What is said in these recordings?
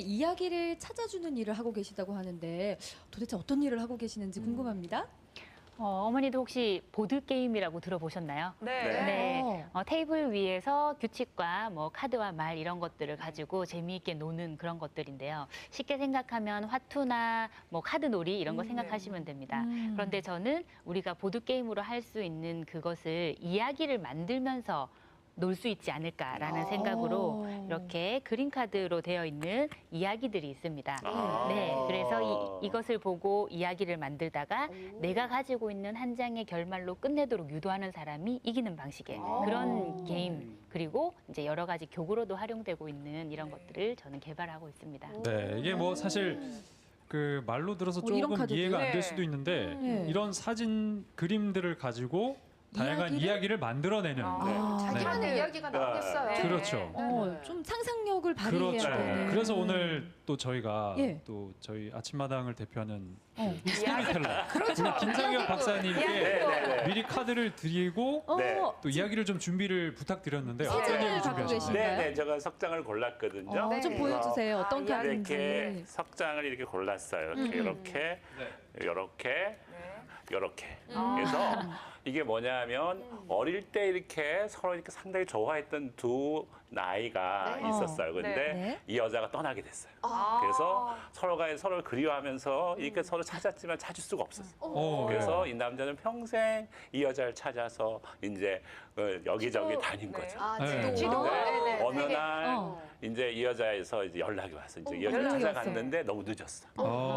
이야기를 찾아주는 일을 하고 계시다고 하는데 도대체 어떤 일을 하고 계시는지 궁금합니다. 어머니도 혹시 보드게임이라고 들어보셨나요? 네. 네. 테이블 위에서 규칙과 뭐 카드와 말 이런 것들을 가지고 재미있게 노는 그런 것들인데요. 쉽게 생각하면 화투나 뭐 카드놀이 이런 거 생각하시면 됩니다. 그런데 저는 우리가 보드게임으로 할 수 있는 그것을 이야기를 만들면서 놀 수 있지 않을까라는 생각으로 이렇게 그림 카드로 되어 있는 이야기들이 있습니다. 네, 그래서 이것을 보고 이야기를 만들다가 내가 가지고 있는 한 장의 결말로 끝내도록 유도하는 사람이 이기는 방식의 그런 게임, 그리고 이제 여러 가지 교구로도 활용되고 있는 이런 것들을 저는 개발하고 있습니다. 네, 이게 뭐 사실 그 말로 들어서 이런 조금 카드들. 이해가 안 될 수도 있는데 이런 사진 그림들을 가지고 다양한 이야기를 만들어내는 자기만의 이야기가 나오겠어요. 그렇죠. 좀 상상력을 발휘해야 그렇죠. 되는. 그래서 오늘 또 저희가 예. 또 저희 아침마당을 대표하는 스토리텔러. 그렇죠. 우리 김상현 이야기꾼. 박사님께 미리 카드를 드리고 네. 또 이야기를 좀 준비를 부탁드렸는데 어떤 사진을 이야기 갖고 준비하셨나요? 계신가요? 네, 제가 석장을 골랐거든요. 좀 네. 보여주세요. 어떤 아, 카드인지. 이렇게 석장을 이렇게 골랐어요. 이렇게, 이렇게. 그래서 이게 뭐냐면 어릴 때 이렇게 서로 이렇게 상당히 좋아했던 두 나이가 있었어요. 근데 네. 이 여자가 떠나게 됐어요. 그래서 서로가 서로를 그리워하면서 이렇게 서로 찾았지만 찾을 수가 없었어요. 그래서 이 남자는 평생 이 여자를 찾아서 이제 여기저기 다닌 거죠. 네. 지도. 근데 어느 되게, 날 이제 이 여자에서 이제 연락이 왔어. 이제 이 여자를 연락이 찾아갔는데 너무 늦었어.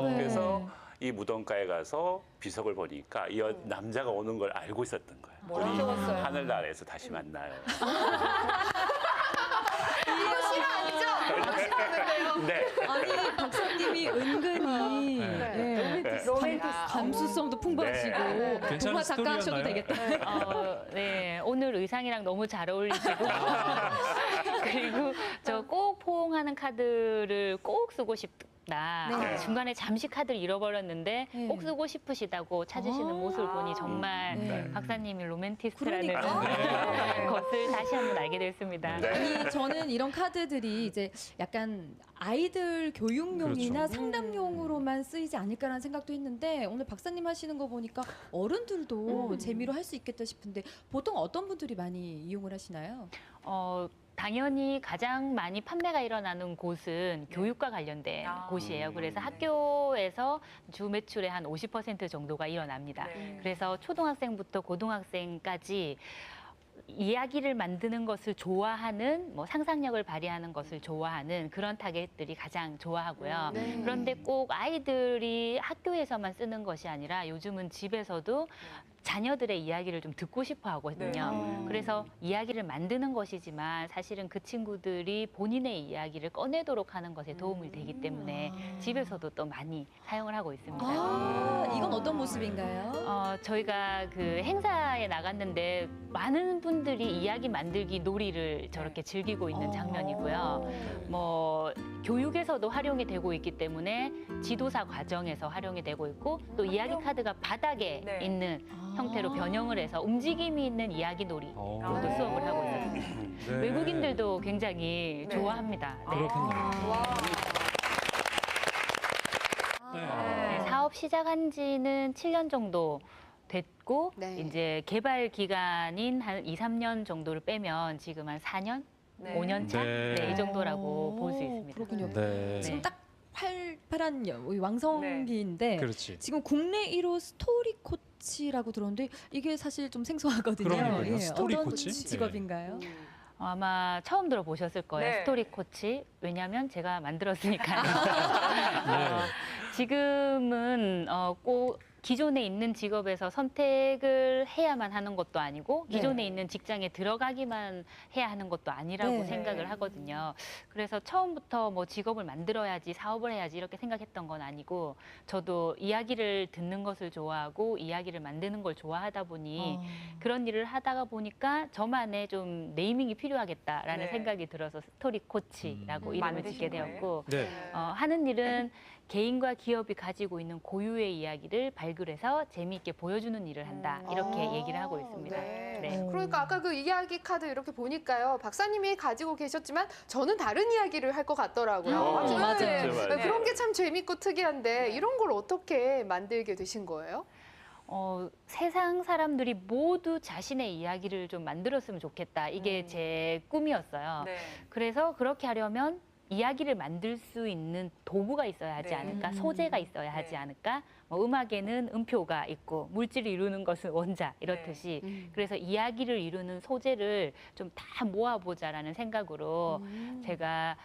네. 그래서 이 무덤가에 가서 비석을 보니까 이 남자가 오는 걸 알고 있었던 거예요. 뭐라고 우리 적었어요? 하늘나라에서 다시 만나요. 실화 아니죠? 네. 아니 박사님이 은근히 로맨티스트. 감수성도 풍부하시고 네. 동화 괜찮은 작가 하셔도 스토리였나요? 되겠다. 네, 오늘 의상이랑 너무 잘 어울리시고 그리고 저 꼭 포옹하는 카드를 꼭 쓰고 싶다. 네. 중간에 잠시 카드를 잃어버렸는데 네. 꼭 쓰고 싶으시다고 찾으시는 모습을 보니 정말 네. 박사님이 로맨티스트라는 그러니까. 것을 다시 한번 알게 됐습니다. 네. 아니 저는 이런 카드들이 이제 약간 아이들 교육용이나 그렇죠. 상담용으로만 쓰이지 않을까라는 생각도 했는데 오늘 박사님 하시는 거 보니까 어른들도 재미로 할 수 있겠다 싶은데 보통 어떤 분들이 많이 이용을 하시나요? 당연히 가장 많이 판매가 일어나는 곳은 교육과 관련된 곳이에요. 그래서 학교에서 주 매출의 한 50% 정도가 일어납니다. 그래서 초등학생부터 고등학생까지 이야기를 만드는 것을 좋아하는, 뭐 상상력을 발휘하는 것을 좋아하는 그런 타겟들이 가장 좋아하고요. 그런데 꼭 아이들이 학교에서만 쓰는 것이 아니라 요즘은 집에서도 자녀들의 이야기를 좀 듣고 싶어 하거든요. 그래서 이야기를 만드는 것이지만 사실은 그 친구들이 본인의 이야기를 꺼내도록 하는 것에 도움이 되기 때문에 집에서도 또 많이 사용을 하고 있습니다. 이건 어떤 모습인가요? 저희가 그 행사에 나갔는데 많은 분들이 이야기 만들기 놀이를 저렇게 즐기고 있는 장면이고요. 뭐 교육에서도 활용이 되고 있기 때문에 지도사 과정에서 활용이 되고 있고 또 이야기 카드가 바닥에 있는 형태로 변형을 해서 움직임이 있는 이야기 놀이로도 수업을 하고 있습니다. 네. 외국인들도 굉장히 좋아합니다. 네. 그렇군요. 네, 사업 시작한 지는 7년 정도 됐고 이제 개발 기간인 한 2, 3년 정도를 빼면 지금 한 4년? 5년 차? 네. 네, 이 정도라고 볼 수 있습니다. 그렇군요. 네. 지금 딱 활발한 왕성기인데 그렇지. 지금 국내 1호 스토리 코치라고 들었는데 이게 사실 좀 생소하거든요. 그러니까요. 스토리 어떤 코치? 직업인가요? 아마 처음 들어보셨을 거예요. 네. 스토리 코치. 왜냐하면 제가 만들었으니까요. 네. 지금은 꼭 기존에 있는 직업에서 선택을 해야만 하는 것도 아니고 기존에 있는 직장에 들어가기만 해야 하는 것도 아니라고 네. 생각을 하거든요. 그래서 처음부터 뭐 직업을 만들어야지 사업을 해야지 이렇게 생각했던 건 아니고 저도 이야기를 듣는 것을 좋아하고 이야기를 만드는 걸 좋아하다 보니 그런 일을 하다가 보니까 저만의 좀 네이밍이 필요하겠다라는 생각이 들어서 스토리 코치라고 이름을 짓게 만드신 거예요? 되었고 네. 하는 일은 개인과 기업이 가지고 있는 고유의 이야기를 발굴해서 재미있게 보여주는 일을 한다. 이렇게 얘기를 하고 있습니다. 네. 네. 그러니까 아까 그 이야기 카드 이렇게 보니까요. 박사님이 가지고 계셨지만 저는 다른 이야기를 할 것 같더라고요. 맞아요. 네. 맞아요. 그런 게 참 재밌고 특이한데 이런 걸 어떻게 만들게 되신 거예요? 세상 사람들이 모두 자신의 이야기를 좀 만들었으면 좋겠다. 이게 제 꿈이었어요. 그래서 그렇게 하려면 이야기를 만들 수 있는 도구가 있어야 하지 네. 않을까, 소재가 있어야 하지 않을까. 뭐 음악에는 음표가 있고 물질을 이루는 것은 원자 이렇듯이 그래서 이야기를 이루는 소재를 좀 다 모아보자라는 생각으로 제가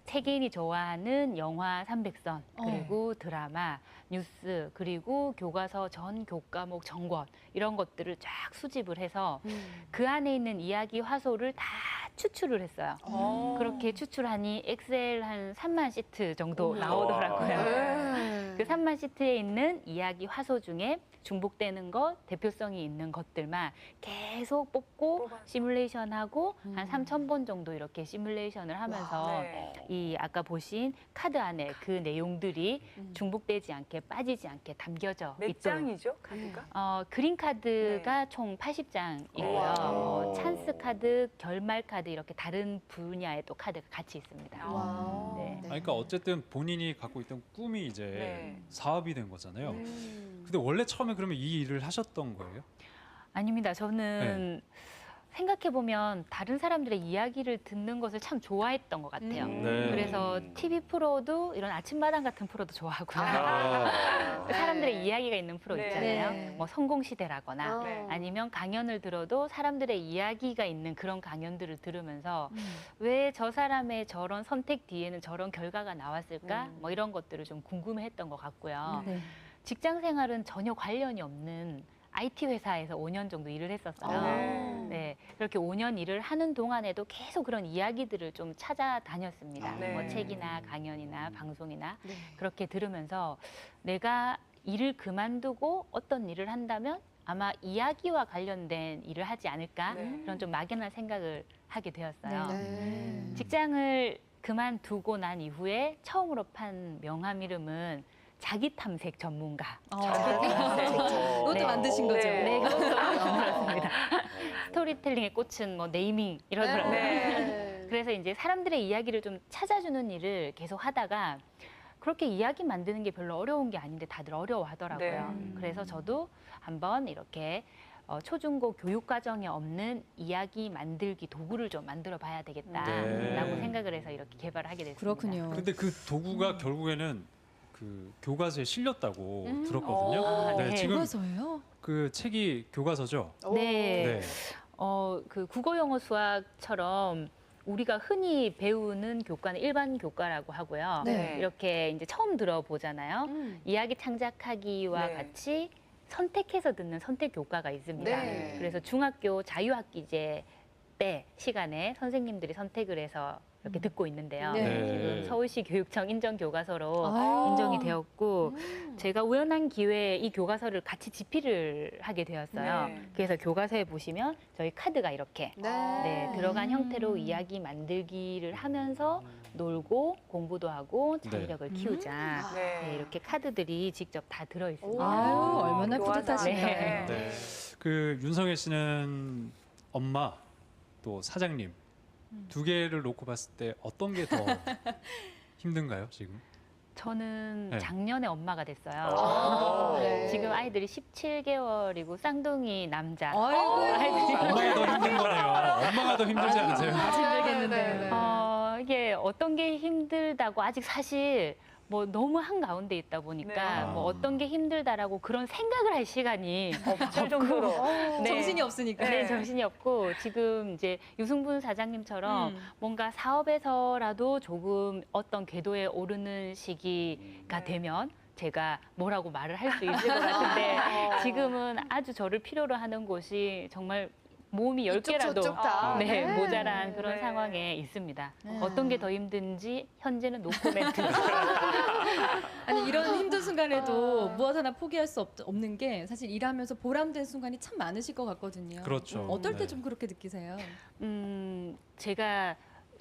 세계인이 좋아하는 영화 300선, 그리고 드라마, 뉴스, 그리고 교과서 전 교과목 전권 이런 것들을 쫙 수집을 해서 그 안에 있는 이야기 화소를 다 추출을 했어요. 그렇게 추출하니 엑셀 한 3만 시트 정도 나오더라고요. 네. 그 3만 시트에 있는 이야기 화소 중에 중복되는 것, 대표성이 있는 것들만 계속 뽑고 시뮬레이션하고 한 3,000번 정도 이렇게 시뮬레이션을 하면서 이 아까 보신 카드 안에 그 내용들이 중복되지 않게 빠지지 않게 담겨져 몇 있도록. 장이죠, 카드가? 그린 카드가 총 80장이고요. 찬스 카드, 결말 카드 이렇게 다른 분야의 또 카드가 같이 있습니다. 와. 네. 그러니까 어쨌든 본인이 갖고 있던 꿈이 이제 네. 사업이 된 거잖아요. 근데 원래 처음에 그러면 이 일을 하셨던 거예요? 아닙니다. 저는 생각해보면 다른 사람들의 이야기를 듣는 것을 참 좋아했던 것 같아요. 네. 그래서 TV 프로도 이런 아침마당 같은 프로도 좋아하고요. 사람들의 이야기가 있는 프로 네. 있잖아요. 네. 뭐 성공시대라거나 네. 아니면 강연을 들어도 사람들의 이야기가 있는 그런 강연들을 들으면서 왜 저 사람의 저런 선택 뒤에는 저런 결과가 나왔을까? 뭐 이런 것들을 좀 궁금해했던 것 같고요. 네. 직장 생활은 전혀 관련이 없는 IT 회사에서 5년 정도 일을 했었어요. 네, 그렇게 5년 일을 하는 동안에도 계속 그런 이야기들을 좀 찾아다녔습니다. 네. 뭐 책이나 강연이나 방송이나 그렇게 들으면서 내가 일을 그만두고 어떤 일을 한다면 아마 이야기와 관련된 일을 하지 않을까 그런 좀 막연한 생각을 하게 되었어요. 직장을 그만두고 난 이후에 처음으로 판 명함 이름은 자기 탐색 전문가. 그것도 네. 만드신 거죠? 네, 그것도 만들었습니다. 스토리텔링에 꽂힌 뭐 네이밍 이러더라고요. 네. 그래서 이제 사람들의 이야기를 좀 찾아주는 일을 계속 하다가 그렇게 이야기 만드는 게 별로 어려운 게 아닌데 다들 어려워하더라고요. 그래서 저도 한번 이렇게 초중고 교육 과정에 없는 이야기 만들기 도구를 좀 만들어 봐야 되겠다라고 네. 생각을 해서 이렇게 개발을 하게 됐습니다. 그렇군요. 근데 그 도구가 결국에는 그 교과서에 실렸다고 들었거든요. 네. 지금 교과서예요? 그 책이 교과서죠? 네. 그 국어, 영어, 수학처럼 우리가 흔히 배우는 교과는 일반 교과라고 하고요. 네. 이렇게 이제 처음 들어보잖아요. 이야기 창작하기와 네. 같이 선택해서 듣는 선택 교과가 있습니다. 네. 그래서 중학교 자유학기제 때 시간에 선생님들이 선택을 해서 이렇게 듣고 있는데요. 네. 지금 서울시 교육청 인정 교과서로 아유. 인정이 되었고 제가 우연한 기회에 이 교과서를 같이 집필을 하게 되었어요. 네. 그래서 교과서에 보시면 저희 카드가 이렇게 들어간 형태로 이야기 만들기를 하면서 놀고 공부도 하고 자기력을 키우자. 네, 이렇게 카드들이 직접 다 들어 있습니다. 아유, 얼마나 교과서. 뿌듯하실까요? 네. 네. 그 윤성애 씨는 엄마 또 사장님 두 개를 놓고 봤을 때 어떤 게 더 힘든가요, 지금? 저는 네. 작년에 엄마가 됐어요. 네. 지금 아이들이 17개월이고 쌍둥이 남자. 아이고. 엄마가 더 힘든 거네요. 엄마가 더 힘들지 않으세요? 힘들겠는데. 이게 어떤 게 힘들다고 아직 사실 뭐 너무 한가운데 있다 보니까 네. 뭐 어떤 게 힘들다라고 그런 생각을 할 시간이 없을 정도로. 네. 정신이 없으니까. 네, 정신이 없고 지금 이제 유승분 사장님처럼 뭔가 사업에서라도 조금 어떤 궤도에 오르는 시기가 되면 제가 뭐라고 말을 할 수 있을 것 같은데 지금은 아주 저를 필요로 하는 곳이 정말 몸이 10개라도 저쪽 다. 네, 모자란 그런 네. 상황에 있습니다. 네. 어떤 게 더 힘든지 현재는 노코멘트. 아니 이런 힘든 순간에도 무엇 하나 포기할 수 없는 게 사실 일하면서 보람된 순간이 참 많으실 것 같거든요. 그렇죠. 어떨 때 네. 좀 그렇게 느끼세요? 제가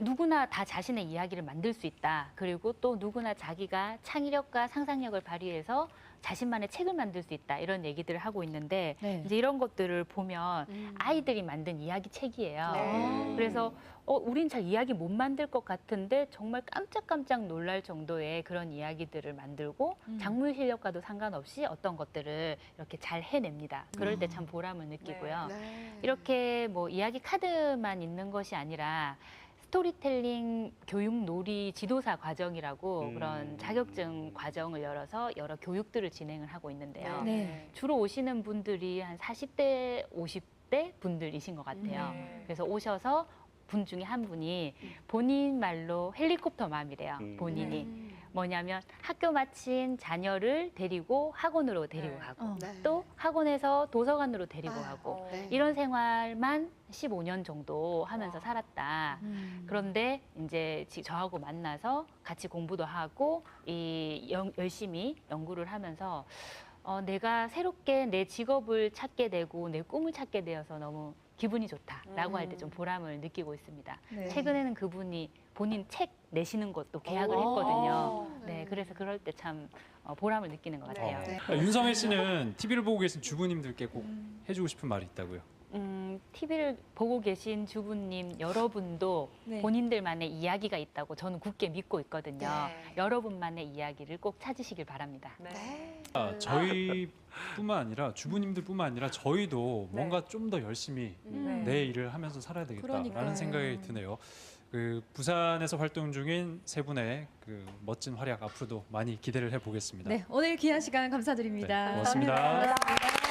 누구나 다 자신의 이야기를 만들 수 있다. 그리고 또 누구나 자기가 창의력과 상상력을 발휘해서 자신만의 책을 만들 수 있다. 이런 얘기들을 하고 있는데 네. 이제 이런 것들을 보면 아이들이 만든 이야기 책이에요. 네. 그래서 우린 잘 이야기 못 만들 것 같은데 정말 깜짝깜짝 놀랄 정도의 그런 이야기들을 만들고 작물 실력과도 상관없이 어떤 것들을 이렇게 잘 해냅니다. 그럴 때 참 보람을 느끼고요. 네. 이렇게 뭐 이야기 카드만 있는 것이 아니라 스토리텔링 교육 놀이 지도사 과정이라고 그런 자격증 과정을 열어서 여러 교육들을 진행을 하고 있는데요. 네. 주로 오시는 분들이 한 40대, 50대 분들이신 것 같아요. 그래서 오셔서 분 중에 한 분이 본인 말로 헬리콥터 맘이래요. 본인이. 뭐냐면 학교 마친 자녀를 데리고 학원으로 데리고 가고 네. 또 학원에서 도서관으로 데리고 아, 가고 네. 이런 생활만 15년 정도 하면서 살았다. 그런데 이제 저하고 만나서 같이 공부도 하고 열심히 연구를 하면서 내가 새롭게 내 직업을 찾게 되고 내 꿈을 찾게 되어서 너무 기분이 좋다라고 할 때 좀 보람을 느끼고 있습니다. 네. 최근에는 그분이 본인 책 내시는 것도 계약을 했거든요. 네, 그래서 그럴 때 참 보람을 느끼는 것 같아요. 네. 윤성혜 씨는 TV를 보고 계신 주부님들께 꼭 해주고 싶은 말이 있다고요. TV를 보고 계신 주부님 여러분도 네. 본인들만의 이야기가 있다고 저는 굳게 믿고 있거든요. 네. 여러분만의 이야기를 꼭 찾으시길 바랍니다. 네. 저희뿐만 아니라 주부님들뿐만 아니라 저희도 뭔가 좀 더 열심히 내 일을 하면서 살아야 되겠다라는 그러니까요. 생각이 드네요. 그 부산에서 활동 중인 세 분의 그 멋진 활약 앞으로도 많이 기대를 해보겠습니다. 네, 오늘 귀한 시간 감사드립니다. 네, 고맙습니다. 감사합니다.